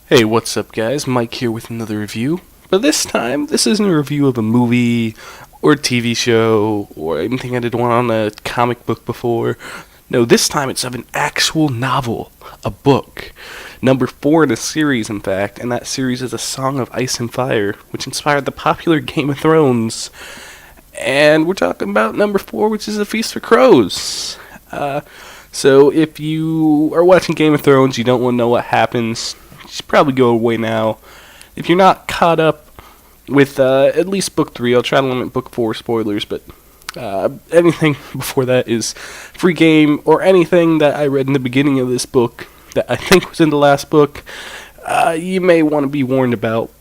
Hey, what's up, guys? Mike here with another review. But this time, this isn't a review of a movie or a TV show or anything I did one on a comic book before. No, this time it's of an actual novel, a book. Number 4 in a series, in fact, and that series is A Song of Ice and Fire, which inspired the popular Game of Thrones. And we're talking about number 4, which is A Feast for Crows. So if you are watching Game of Thrones, you don't want to know what happens, you should probably go away now. If you're not caught up with at least book 3, I'll try to limit book 4 spoilers, but anything before that is free game, or anything that I read in the beginning of this book that I think was in the last book, you may want to be warned about.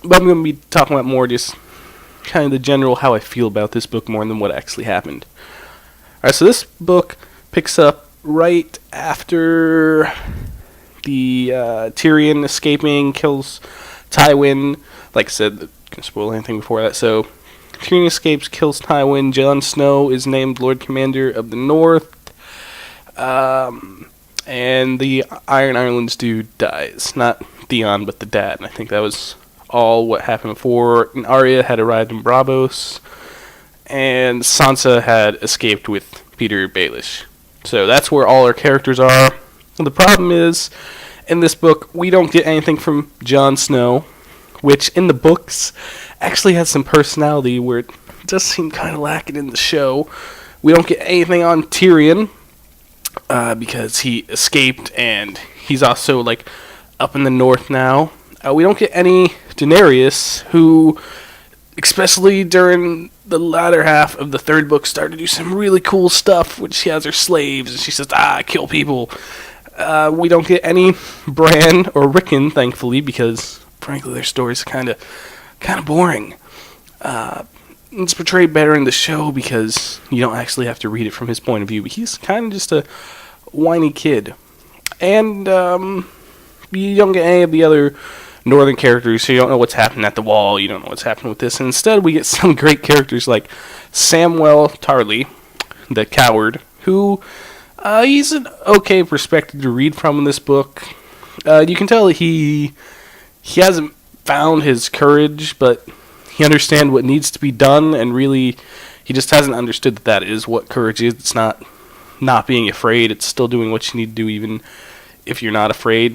But I'm going to be talking about more just kind of the general how I feel about this book more than what actually happened. Alright, so this book picks up right after the Tyrion escaping, kills Tywin. Like I said, not gonna spoil anything before that. So Tyrion escapes, kills Tywin. Jon Snow is named Lord Commander of the North. And the Iron Islands dude dies. Not Theon, but the dad. And I think that was all what happened before. And Arya had arrived in Braavos. And Sansa had escaped with Peter Baelish. So that's where all our characters are. The problem is, in this book, we don't get anything from Jon Snow, which in the books actually has some personality where it does seem kind of lacking in the show. We don't get anything on Tyrion, because he escaped and he's also like up in the north now. We don't get any Daenerys, who, especially during the latter half of the third book, started to do some really cool stuff when she has her slaves and she says, kill people. We don't get any Bran or Rickon, thankfully, because frankly their story's kind of boring. It's portrayed better in the show because you don't actually have to read it from his point of view. But he's kind of just a whiny kid, and you don't get any of the other northern characters, so you don't know what's happening at the Wall. You don't know what's happening with this. And instead, we get some great characters like Samwell Tarly, the coward, who he's an okay perspective to read from in this book. You can tell that he hasn't found his courage, but he understands what needs to be done, and really, he just hasn't understood that is what courage is. It's not being afraid. It's still doing what you need to do, even if you're not afraid.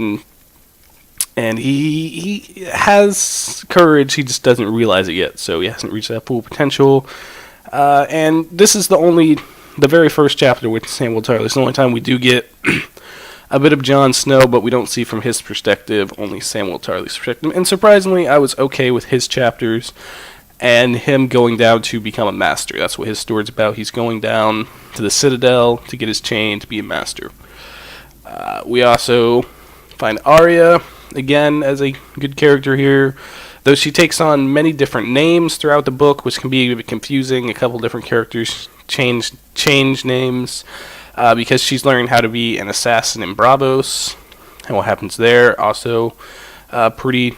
And he has courage, he just doesn't realize it yet, so he hasn't reached that full potential. And this is the very first chapter with Samwell Tarly. It's the only time we do get a bit of Jon Snow, but we don't see from his perspective, only Samwell Tarly's perspective. And surprisingly, I was okay with his chapters and him going down to become a master. That's what his story's about. He's going down to the Citadel to get his chain to be a master. We also find Arya, again, as a good character here, though she takes on many different names throughout the book, which can be a bit confusing. A couple different characters change names because she's learning how to be an assassin in Braavos, and what happens there. Also, pretty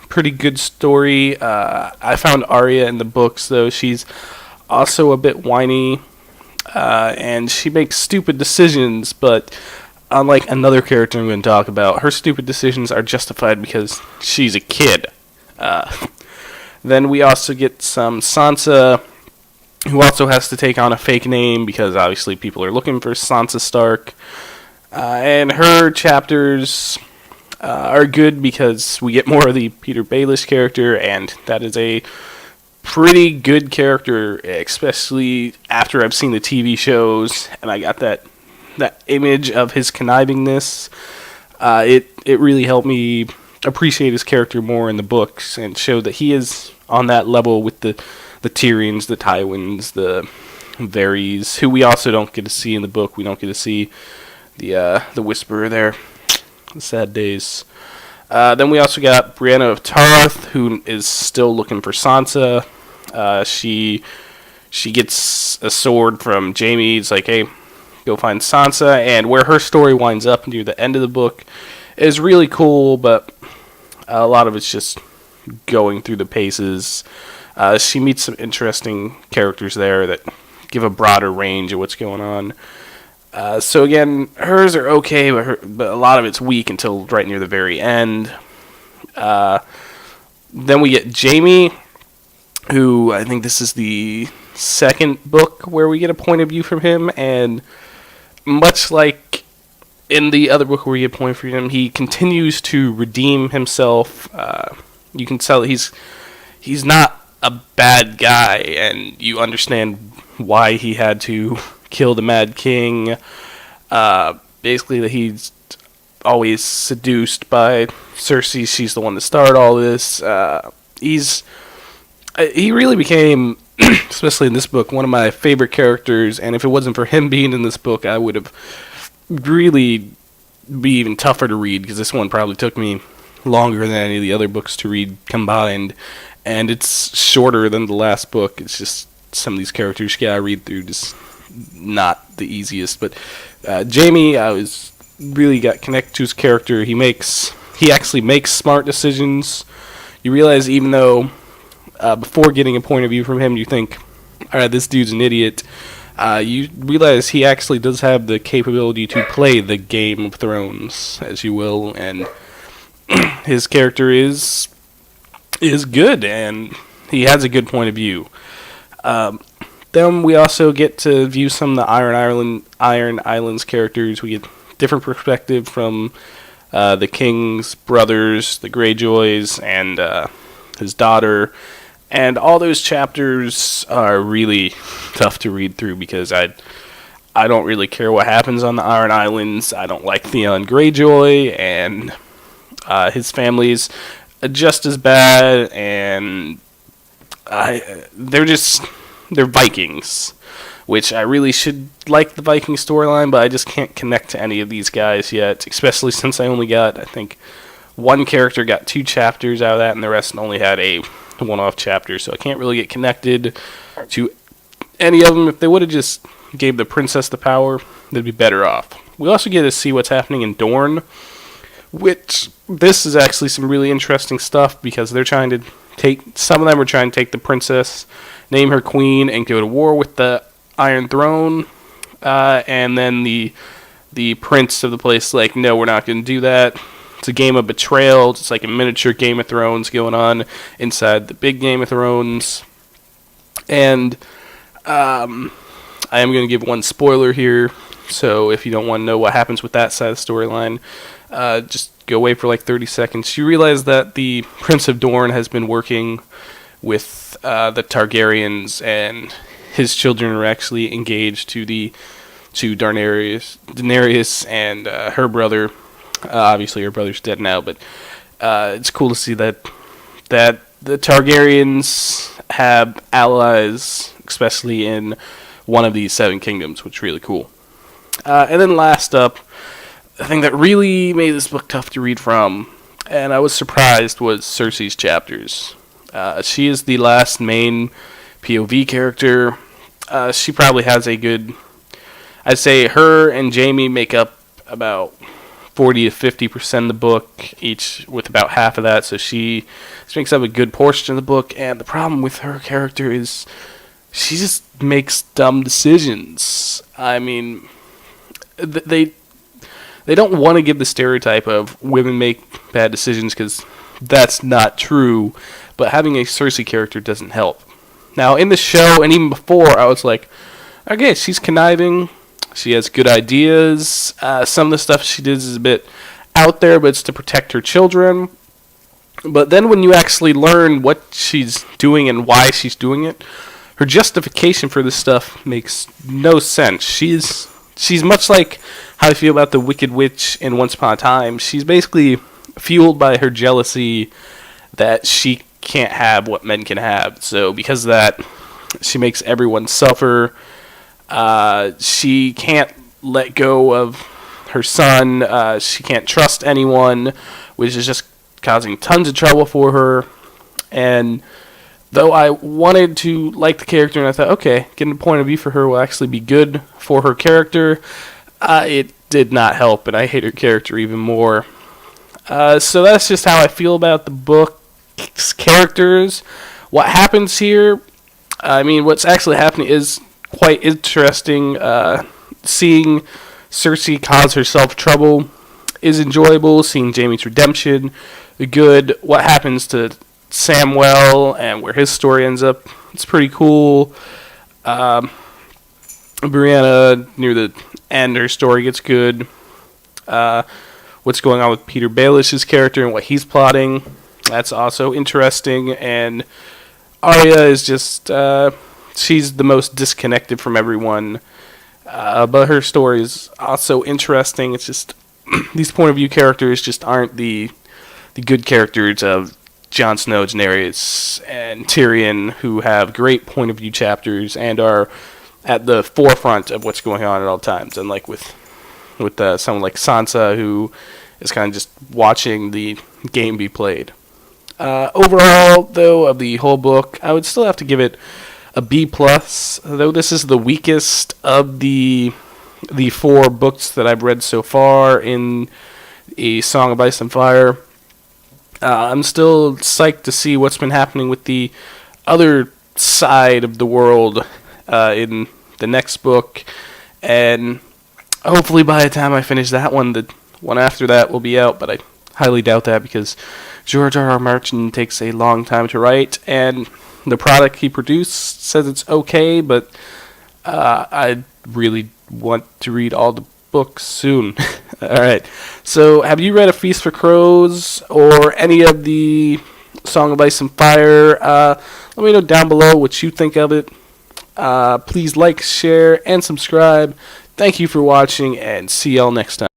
good story. I found Arya in the books, though she's also a bit whiny, and she makes stupid decisions, but unlike another character I'm going to talk about, her stupid decisions are justified because she's a kid. Then we also get some Sansa, who also has to take on a fake name because obviously people are looking for Sansa Stark. And her chapters are good because we get more of the Peter Baelish character, and that is a pretty good character, especially after I've seen the TV shows and I got that image of his connivingness. It really helped me appreciate his character more in the books and show that he is on that level with the Tyrions, the Tywins, the Varys, who we also don't get to see in the book. We don't get to see the Whisperer there. The sad days. Then we also got Brienne of Tarth, who is still looking for Sansa. She gets a sword from Jaime. It's like, hey, go find Sansa, and where her story winds up near the end of the book is really cool, but a lot of it's just going through the paces. She meets some interesting characters there that give a broader range of what's going on. So again, hers are okay, but a lot of it's weak until right near the very end. Then we get Jamie, who I think this is the second book where we get a point of view from him, and much like in the other book where we get a point of view from him, he continues to redeem himself. You can tell he's not a bad guy, and you understand why he had to kill the Mad King. Basically, that he's always seduced by Cersei. She's the one that started all this. He really became, especially in this book, one of my favorite characters. And if it wasn't for him being in this book, I would have really be even tougher to read, because this one probably took me longer than any of the other books to read combined. And it's shorter than the last book. It's just some of these characters you gotta read through, just not the easiest. But Jamie, I was really got connected to his character. He actually makes smart decisions. You realize, even though before getting a point of view from him, you think, all right, this dude's an idiot. You realize he actually does have the capability to play the Game of Thrones, as you will, and his character is good, and he has a good point of view. Then we also get to view some of the Iron Islands characters. We get different perspective from the King's brothers, the Greyjoys, and his daughter. And all those chapters are really tough to read through, because I don't really care what happens on the Iron Islands. I don't like Theon Greyjoy, and his family's just as bad, and they're Vikings, which I really should like the Viking storyline, but I just can't connect to any of these guys yet, especially since I only got, I think, one character got 2 chapters out of that, and the rest only had a one-off chapter, so I can't really get connected to any of them. If they would have just gave the princess the power, they'd be better off. We also get to see what's happening in Dorne, which this is actually some really interesting stuff, because they're trying to some of them are trying to take the princess, name her queen, and go to war with the Iron Throne, and then the prince of the place like, no, we're not going to do that. It's a game of betrayal. It's like a miniature Game of Thrones going on inside the big Game of Thrones. And I am going to give one spoiler here, so if you don't want to know what happens with that side of the storyline, just go away for like 30 seconds. You realize that the Prince of Dorne has been working with the Targaryens, and his children are actually engaged to Daenerys and her brother. Obviously, her brother's dead now, but it's cool to see that the Targaryens have allies, especially in one of these 7 kingdoms, which is really cool. And then last up, the thing that really made this book tough to read from, and I was surprised, was Cersei's chapters. She is the last main POV character. She probably has a good... I'd say her and Jamie make up about 40 to 50% of the book, each with about half of that, so she makes up a good portion of the book, and the problem with her character is she just makes dumb decisions. I mean, they don't want to give the stereotype of women make bad decisions, because that's not true, but having a Cersei character doesn't help. Now, in the show, and even before, I was like, okay, she's conniving, she has good ideas, some of the stuff she does is a bit out there, but it's to protect her children. But then when you actually learn what she's doing and why she's doing it, her justification for this stuff makes no sense. She's much like how I feel about the Wicked Witch in Once Upon a Time. She's basically fueled by her jealousy that she can't have what men can have. So because of that, she makes everyone suffer. She can't let go of her son. She can't trust anyone, which is just causing tons of trouble for her. And though I wanted to like the character, and I thought, okay, getting a point of view for her will actually be good for her character, it did not help, and I hate her character even more. So that's just how I feel about the book's characters. What happens here, I mean, what's actually happening is quite interesting. seeing Cersei cause herself trouble is enjoyable. Seeing Jaime's redemption, good. What happens to Samwell and where his story ends up, it's pretty cool. Brianna, near the end, her story gets good. What's going on with Peter Baelish's character and what he's plotting, that's also interesting. And Arya is just, she's the most disconnected from everyone. But her story is also interesting. It's just, these point of view characters just aren't the good characters of Jon Snow, Daenerys, and Tyrion, who have great point of view chapters and are at the forefront of what's going on at all times. And like with someone like Sansa, who is kind of just watching the game be played. Overall, though, of the whole book, I would still have to give it a B+, though this is the weakest of the 4 books that I've read so far in A Song of Ice and Fire. I'm still psyched to see what's been happening with the other side of the world in the next book, and hopefully by the time I finish that one, the one after that will be out, but I highly doubt that because George R.R. Martin takes a long time to write, and the product he produced says it's okay, but I really want to read all the books soon. Alright, so have you read A Feast for Crows or any of the Song of Ice and Fire? Let me know down below what you think of it. Please like, share, and subscribe. Thank you for watching, and see y'all next time.